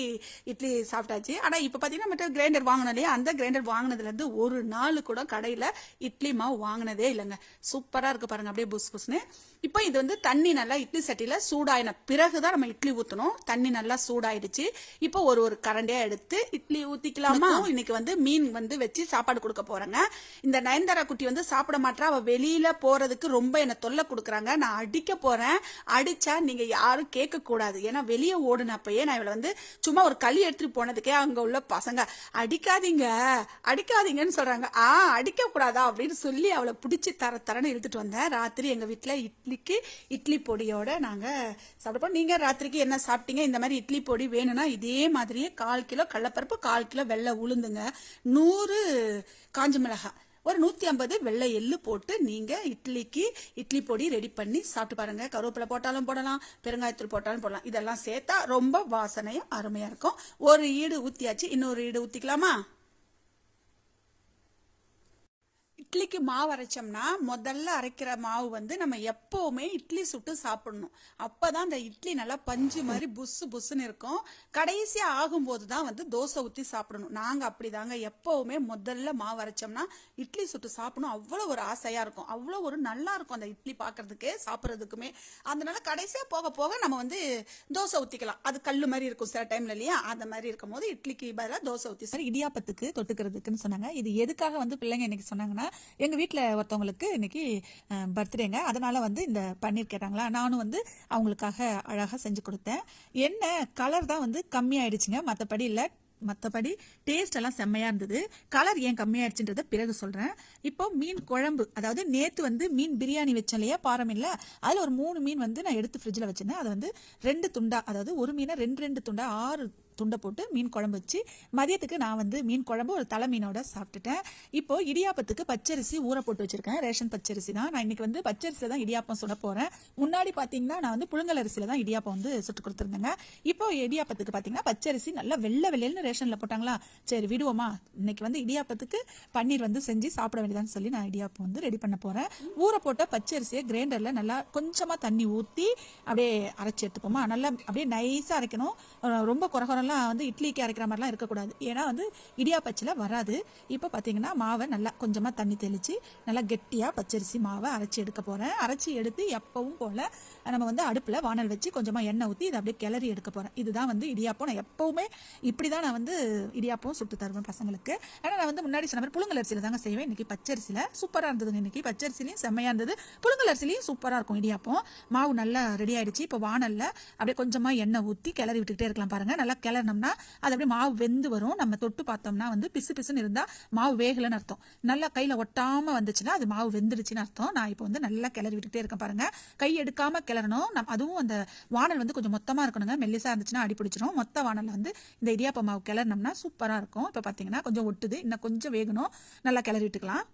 இட்லி சாப்பிட்டாச்சு. ஆனா இப்ப பாத்தீங்கன்னா மட்டும் கிரைண்டர் வாங்கினோம் இல்லையா, அந்த கிரைண்டர் வாங்கினதுல இருந்து ஒரு நாள் கூட கடையில இட்லி மாவு வாங்கினதே இல்லைங்க. சூப்பரா இருக்கு பாருங்க, அப்படியே புஸ் புஸ்னு. இப்போ இது வந்து தண்ணி நல்லா இட்லி சட்டியில சூடாயின பிறகுதான் நம்ம இட்லி ஊத்தணும். தண்ணி நல்லா சூடாயிடுச்சு. இப்போ ஒரு கரண்டியா எடுத்து இட்லி ஊத்திக்கலாமா? இன்னைக்கு வந்து மீன் வந்து வச்சு சாப்பாடு கொடுக்க போறேங்க. இந்த நயன்தாரா குட்டி வந்து சாப்பிட மாட்டா. அவ வெளியில போறதுக்கு ரொம்ப என்ன தொல்லை கொடுக்குறாங்க. நான் அடிக்க போறேன். அடிச்சா நீங்க யாரும் கேட்க கூடாது. ஏன்னா வெளியே ஓடுனப்பயே நான் இவளை வந்து சும்மா ஒரு களி எடுத்துட்டு போனதுக்கே அங்க உள்ள பசங்க அடிக்காதீங்க அடிக்காதீங்கன்னு சொல்றாங்க. அடிக்க கூடாதா அப்படின்னு சொல்லி அவளை பிடிச்சி தரன்னு இழுத்துட்டு வந்தேன். ராத்திரி எங்க வீட்டுல இட்லிக்கு இட்லி பொடியோட நாங்க சாப்பிடுவோம். நீங்க ராத்திரிக்கு என்ன சாப்பிட்டீங்க? இந்த மாதிரி இட்லி பொடி வேணும்னா இதே மாதிரியே 1/4 கிலோ கடலைப்பருப்பு, 1/4 கிலோ வெள்ளை உளுந்துங்க, 100 காஞ்ச மிளகாய், ஒரு 150 வெள்ளை எள்ளு போட்டு நீங்க இட்லிக்கு இட்லி பொடி ரெடி பண்ணி சாப்பிட்டு பாருங்க. கருவேப்பிலை போட்டாலும் போடலாம், பெருங்காயத்தூள் போட்டாலும் போடலாம். இதெல்லாம் சேர்த்தா ரொம்ப வாசனையா அருமையா இருக்கும். ஒரு ஈடு ஊத்தியாச்சு, இன்னொரு ஈடு ஊத்திக்கலாமா? இட்லிக்கு மாவு அரைச்சோம்னா முதல்ல அரைக்கிற மாவு வந்து நம்ம எப்பவுமே இட்லி சுட்டு சாப்பிடணும். அப்பதான் அந்த இட்லி நல்லா பஞ்சு மாதிரி புஸ்ஸு புஸ்ஸுன்னு இருக்கும். கடைசியா ஆகும்போது தான் வந்து தோசை ஊற்றி சாப்பிடணும். நாங்க அப்படிதாங்க எப்பவுமே முதல்ல மாவு அரைச்சோம்னா இட்லி சுட்டு சாப்பிடணும். அவ்வளோ ஒரு ஆசையா இருக்கும், அவ்வளோ ஒரு நல்லா இருக்கும் அந்த இட்லி பார்க்கறதுக்கு சாப்பிட்றதுக்குமே. அதனால கடைசியா போக போக நம்ம வந்து தோசை ஊற்றிக்கலாம். அது கல்லு மாதிரி இருக்கும் சில டைம்ல இல்லையா, அந்த மாதிரி இருக்கும் போது இட்லிக்கு பதிலாக தோசை ஊற்றி சார். இடியாப்பத்துக்கு தொட்டுக்கிறதுக்குன்னு சொன்னாங்க. இது எதுக்காக வந்து பிள்ளைங்க இன்னைக்கு சொன்னாங்கன்னா, எங்க வீட்டில் ஒருத்தவங்களுக்கு இன்னைக்கு பர்த்டேங்க, அதனால வந்து இந்த பன்னீர் கேட்டாங்களா, நானும் வந்து அவங்களுக்காக அழகாக செஞ்சு கொடுத்தேன். என்ன கலர் தான் வந்து கம்மியாயிடுச்சுங்க, மற்றபடி இல்லை. மற்றபடி டேஸ்ட் எல்லாம் செம்மையா இருந்தது. கலர் ஏன் கம்மியாயிடுச்சுன்றத பிறகு சொல்றேன். இப்போ மீன் குழம்பு, அதாவது நேத்து வந்து மீன் பிரியாணி வச்சேன் இல்லையா, பாரம் இல்லை, அதில் ஒரு 3 மீன் வந்து நான் எடுத்து ஃப்ரிட்ஜில் வச்சிருந்தேன். அதை வந்து 2 துண்டா, அதாவது ஒரு மீனை 2 துண்டா 6 துண்டை போட்டு மீன் குழம்பு வச்சு மதியத்துக்கு நான் வந்து மீன் குழம்பு ஒரு தலை மீனோட சாப்பிட்டுட்டேன். இப்போ இடியாப்பத்துக்கு பச்சரிசி ஊற போட்டு வச்சிருக்கேன். ரேஷன் பச்சரிசி தான். நான் இன்னைக்கு வந்து பச்சரிசியில் தான் இடியாப்பம் சுட போறேன். முன்னாடி பார்த்தீங்கன்னா நான் வந்து புழுங்கல் அரிசியில் தான் இடியாப்பம் வந்து சுட்டு கொடுத்துருந்தேங்க. இப்போ இடியாப்பத்துக்கு பார்த்தீங்கன்னா பச்சரிசி நல்லா வெள்ளை வெள்ளைன்னு ரேஷனில் போட்டாங்களா, சரி விடுவோமா, இன்னைக்கு வந்து இடியாப்பத்துக்கு பன்னீர் வந்து செஞ்சு சாப்பிட வேண்டியதான்னு சொல்லி நான் இடியாப்பம் வந்து ரெடி பண்ண போறேன். ஊற போட்ட பச்சரிசியை கிரைண்டரில் நல்லா கொஞ்சமாக தண்ணி ஊற்றி அப்படியே அரைச்சி எடுத்துப்போமா. நல்லா அப்படியே நைஸாக அரைக்கணும். ரொம்ப குறகுற வந்து இட்லிக்கு அரைக்கிற மாதிரிலாம் இருக்கக்கூடாது, ஏன்னா வந்து இடியாப்பச்சில வராது. இப்போ பார்த்தீங்கன்னா மாவை நல்லா கொஞ்சமாக தண்ணி தெளித்து நல்லா கெட்டியாக பச்சரிசி மாவை அரைச்சி எடுக்க போகிறேன். அரைச்சி எடுத்து எப்பவும் போல் நம்ம வந்து அடுப்பில் வானல் வச்சு கொஞ்சமாக எண்ணெய் ஊற்றி இதை அப்படியே கிளறி எடுக்க போகிறேன். இதுதான் வந்து இடியாப்பம். நான் எப்போவுமே இப்படி தான் நான் வந்து இடியாப்பம் சுட்டு தருவேன் பசங்களுக்கு. ஆனால் நான் வந்து முன்னாடி சொன்ன மாதிரி புழுங்கல் அரிசியில் தாங்க செய்வேன். இன்றைக்கி பச்சரிசியில் சூப்பராக இருந்ததுங்க. இன்றைக்கி பச்சரிசிலையும் செம்மையாக இருந்தது, புழுங்கல் அரிசிலையும் சூப்பராக இருக்கும் இடியாப்பம். மாவு நல்லா ரெடி ஆகிடுச்சு. இப்போ வானலில் அப்படியே கொஞ்சமாக எண்ணெய் ஊற்றி கிளறி விட்டுக்கிட்டே இருக்கலாம் பாருங்கள். நல்லா கிளறினோம்னா அது அப்படியே மாவு வெந்து வரும். நம்ம தொட்டு பார்த்தோம்னா வந்து பிசு பிசுன்னு இருந்தால் மாவு வேகலைன்னு அர்த்தம். நல்லா கையில் ஒட்டாமல் வந்துச்சுன்னா அது மாவு வெந்துடுச்சுன்னு அர்த்தம். நான் இப்போ வந்து நல்லா கிளறி விட்டுட்டே இருக்கேன் பாருங்க. கை எடுக்காமல் கிளறணும். அதுவும் அந்த வானல் வந்து கொஞ்சம் மொத்தமாக இருக்கணுங்க. மெல்லிசா இருந்துச்சுன்னா அடி பிடிச்சிடும். மொத்த வானலில் வந்து இந்த இடியாப்ப மாவு கிளறினோம்னா சூப்பராக இருக்கும். இப்போ பார்த்தீங்கன்னா கொஞ்சம் ஒட்டுது, இன்னும் கொஞ்சம் வேகணும். நல்லா கிளறி விட்டுக்கலாம்.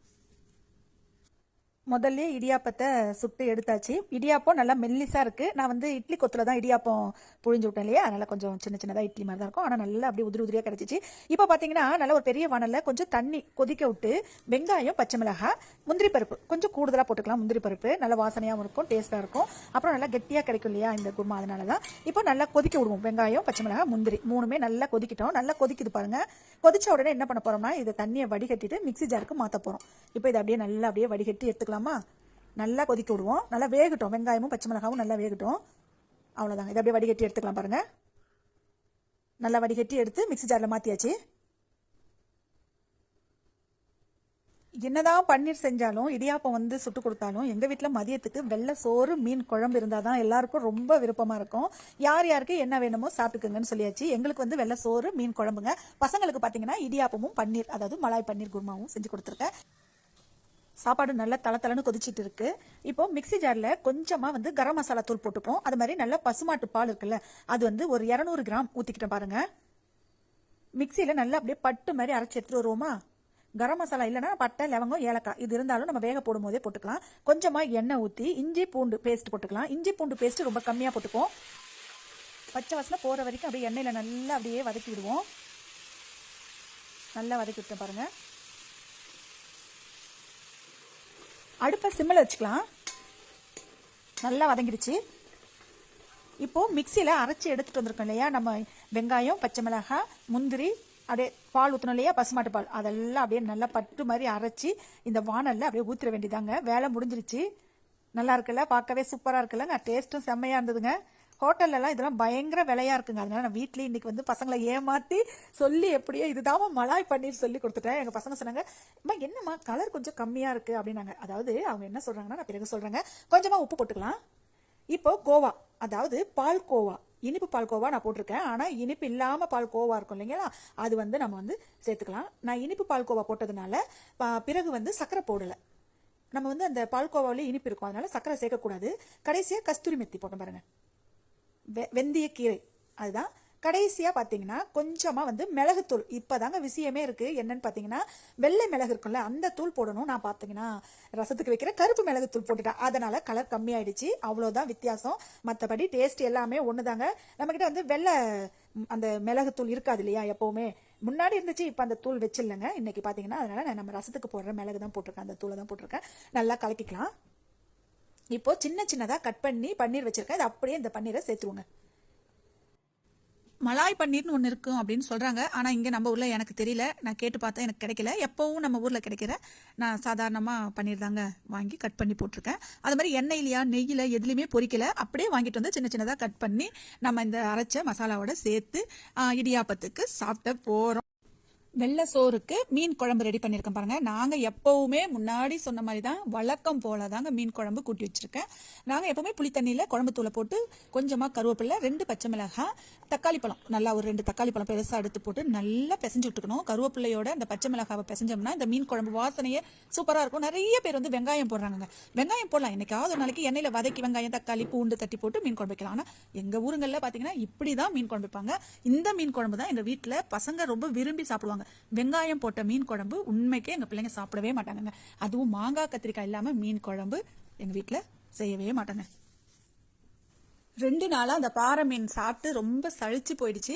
முதல்ல இடியாப்பத்தை சுட்டு எடுத்தாச்சு. இடியாப்பம் நல்லா மெல்லிசாக இருக்குது. நான் வந்து இட்லி கொத்தில் தான் இடியாப்பம் புழிஞ்சு விட்டேன் இல்லையா, அதனால் கொஞ்சம் சின்ன சின்னதாக இட்லி மாதிரி தான் இருக்கும். ஆனால் நல்லா அப்படியே உதிரி உதிரியாக கிடச்சிச்சு. இப்போ பார்த்தீங்கன்னா நல்லா ஒரு பெரிய வானலில் கொஞ்சம் தண்ணி கொதிக்க விட்டு வெங்காயம், பச்சை மிளகாய், முந்திரி பருப்பு கொஞ்சம் கூடுதலாக போட்டுக்கலாம். முந்திரி பருப்பு நல்லா வாசனையாகவும் இருக்கும், டேஸ்ட்டாக இருக்கும். அப்புறம் நல்லா கெட்டியாக கிடைக்கும் இல்லையா இந்த குருமா, அதனால தான். இப்போ நல்லா கொதிக்க விடுவோம். வெங்காயம், பச்சை மிளகாய், முந்திரி 3மே நல்லா கொதிக்கிட்டோம். நல்லா கொதிக்குது பாருங்கள். கொதிச்ச உடனே என்ன பண்ண போகிறோம்னா, இதை தண்ணியை வடிகட்டிட்டு மிக்ஸி ஜாருக்கு மாற்ற போகிறோம். இப்போ இதை அப்படியே நல்லா அப்படியே வடிகட்டி எடுத்துக்கலாம். நல்லா கொதிக்க விடுவோம். நல்லா வேகட்டும். வெங்காயமும் பச்சை மிளகாவும் நல்லா வேகட்டும். அவ்வளோதாங்க. இதை அப்படியே வடிகட்டி எடுத்துக்கலாம் பாருங்க. நல்லா வடிகட்டி எடுத்து மிக்ஸி ஜாரில் மாற்றியாச்சு. என்னதான் பன்னீர் செஞ்சாலும் இடியாப்பம் வந்து சுட்டு கொடுத்தாலும் எங்கள் வீட்டில் மதியத்துக்கு வெள்ளை சோறு மீன் குழம்பு இருந்தால் தான் எல்லாருக்கும் ரொம்ப விருப்பமாக இருக்கும். யார் யாருக்கு என்ன வேணுமோ சாப்பிட்டுக்குங்கன்னு சொல்லியாச்சு. எங்களுக்கு வந்து வெள்ளை சோறு மீன் குழம்புங்க. பசங்களுக்கு பார்த்தீங்கன்னா இடியாப்பமும் பன்னீர், அதாவது மலாய் பன்னீர் குருமாவும் செஞ்சு கொடுத்துருக்கேன். சாப்பாடு நல்லா தளத்தளன்னு கொதிச்சிட்டு இருக்கு. இப்போ மிக்ஸி ஜாரில் கொஞ்சமாக வந்து கரம் மசாலா தூள் போட்டுப்போம். அது மாதிரி நல்லா பசுமாட்டு பால் இருக்குல்ல, அது வந்து ஒரு 200 கிராம் ஊற்றிக்கிட்டேன் பாருங்க. மிக்சியில் நல்லா அப்படியே பட்டு மாதிரி அரைச்சி எடுத்துட்டு வருவோமா. கரம் மசாலா இல்லைன்னா பட்டை, லவங்கம், ஏலக்காய் இது இருந்தாலும் நம்ம வேக போடும் போதே போட்டுக்கலாம். கொஞ்சமாக எண்ணெய் ஊற்றி இஞ்சி பூண்டு பேஸ்ட் போட்டுக்கலாம். இஞ்சி பூண்டு பேஸ்ட் ரொம்ப கம்மியாக போட்டுப்போம். பச்சை வாசனை போகிற வரைக்கும் அப்படியே எண்ணெயில் நல்லா அப்படியே வதக்கி விடுவோம். நல்லா வதக்கி விட்டேன் பாருங்கள். அடுப்பை சிம்மில் வச்சுக்கலாம். நல்லா வதங்கிடுச்சு. இப்போது மிக்சியில் அரைச்சி எடுத்துகிட்டு வந்திருக்கோம் இல்லையா, நம்ம வெங்காயம், பச்சை மிளகாய், முந்திரி, அப்படியே பால் ஊற்றணும் இல்லையா, பசுமாட்டு பால், அதெல்லாம் அப்படியே நல்லா பட்டு மாதிரி அரைச்சி இந்த வானலில் அப்படியே ஊற்றிட வேண்டியதாங்க. வேலை முடிஞ்சிருச்சு. நல்லா இருக்குல்ல, பார்க்கவே சூப்பராக இருக்குல்லங்க. டேஸ்ட்டும் செம்மையாக இருந்ததுங்க. ஹோட்டல்லலாம் இதெல்லாம் பயங்கர விலையாக இருக்குங்க. அதனால் நான் வீட்லேயே இன்றைக்கி வந்து பசங்களை ஏமாற்றி சொல்லி எப்படியோ இதுதான் மலாய் பன்னீர் சொல்லி கொடுத்துட்டேன். எங்கள் பசங்க சொன்னாங்க, அம்மா என்னம்மா கலர் கொஞ்சம் கம்மியாக இருக்குது அப்படின்னாங்க. அதாவது அவங்க என்ன சொல்கிறாங்கன்னா, நான் பிறகு சொல்கிறேங்க, கொஞ்சமாக உப்பு போட்டுக்கலாம். இப்போ கோவா, அதாவது பால் கோவா, இனிப்பு பால் கோவா நான் போட்டிருக்கேன். ஆனால் இனிப்பு இல்லாமல் பால் கோவா இருக்கும் இல்லைங்களா, அது வந்து நம்ம வந்து சேர்த்துக்கலாம். நான் இனிப்பு பால் கோவா போட்டதுனால பிறகு வந்து சர்க்கரை போடலை. நம்ம வந்து அந்த பால் கோவாவிலே இனிப்பு இருக்கும், அதனால சர்க்கரை சேர்க்கக்கூடாது. கடைசியாக கஸ்தூரி மெத்தி போட்டேன் பாருங்கள், வெந்தய கீரை, அதுதான். கடைசியாக பார்த்தீங்கன்னா கொஞ்சமாக வந்து மிளகுத்தூள். இப்போ தாங்க விஷயமே இருக்குது. என்னன்னு பார்த்தீங்கன்னா வெள்ளை மிளகு இருக்குல்ல, அந்த தூள் போடணும். நான் பார்த்தீங்கன்னா ரசத்துக்கு வைக்கிற கருப்பு மிளகு தூள் போட்டுட்டேன். அதனால் கலர் கம்மியாயிடுச்சு. அவ்வளோதான் வித்தியாசம். மற்றபடி டேஸ்ட் எல்லாமே ஒன்று தாங்க. நம்மக்கிட்ட வந்து வெள்ளை அந்த மிளகுத்தூள் இருக்காது இல்லையா, எப்போவுமே முன்னாடி இருந்துச்சு, இப்போ அந்த தூள் வச்சிடலங்க இன்னைக்கு பார்த்தீங்கன்னா. அதனால நான் நம்ம ரசத்துக்கு போடுற மிளகு தான் போட்டிருக்கேன், அந்த தூளை தான் போட்டிருக்கேன். நல்லா கலக்கிக்கலாம். இப்போ சின்ன சின்னதாக கட் பண்ணி பன்னீர் வச்சிருக்கேன். இது அப்படியே இந்த பன்னீரை சேர்த்துருவோங்க. மலாய் பன்னீர்னு ஒன்று இருக்கும் அப்படின்னு சொல்கிறாங்க. ஆனால் இங்கே நம்ம ஊரில் எனக்கு தெரியல. நான் கேட்டு பார்த்தா எனக்கு கிடைக்கல. எப்போவும் நம்ம ஊரில் கிடைக்கிற நான் சாதாரணமாக பன்னீர் தாங்க வாங்கி கட் பண்ணி போட்டிருக்கேன். அது மாதிரி எண்ணெயிலையா நெய்யில் எதுலேயுமே பொரிக்கல. அப்படியே வாங்கிட்டு வந்து சின்ன சின்னதாக கட் பண்ணி நம்ம இந்த அரைச்ச மசாலாவோட சேர்த்து இடியாப்பத்துக்கு சாப்பிட்ட போகிறோம். வெள்ளை சோறுக்கு மீன் குழம்பு ரெடி பண்ணியிருக்கேன் பாருங்க. நாங்கள் எப்போவுமே முன்னாடி சொன்ன மாதிரி தான் வழக்கம் போல தாங்க மீன் குழம்பு கூட்டி வச்சிருக்கேன். நாங்கள் எப்போவுமே புளி தண்ணியில் குழம்பு தூளை போட்டு கொஞ்சமாக கருவேப்பிலை, 2 பச்சை மிளகாய், தக்காளி பழம், நல்லா ஒரு 2 தக்காளி பழம் பெருசாக எடுத்து போட்டு நல்லா பிசைஞ்சு விட்டுக்கணும். கருவேப்பிலையோட அந்த பச்சை மிளகாவை பிசைஞ்சோம்னா இந்த மீன் குழம்பு வாசனையே சூப்பராக இருக்கும். நிறைய பேர் வந்து வெங்காயம் போடுறாங்க. வெங்காயம் போடலாம், என்னைக்காவது ஒரு நாளைக்கு எண்ணெயில் வதக்கி வெங்காயம், தக்காளி, பூண்டு தட்டி போட்டு மீன் குழம்பு வைக்கலாம். ஆனால் எங்கள் ஊருங்களில் பார்த்தீங்கன்னா இப்படி தான் மீன் குழம்பு வைப்பாங்க. இந்த மீன் குழம்பு தான் எங்கள் வீட்டில் பசங்க ரொம்ப விரும்பி சாப்பிடுவாங்க. வெங்காயம் போட்ட மீன் குழம்பு உண்மைக்கே எங்க பிள்ளைங்க சாப்பிடவே மாட்டாங்க. அதுவும் மாங்காய் கத்திரிக்காய் இல்லாம மீன் குழம்பு எங்க வீட்டுல செய்யவே மாட்டாங்க. 2 நாளா அந்த பாறை மீன் சாப்பிட்டு ரொம்ப சளிச்சு போயிடுச்சு.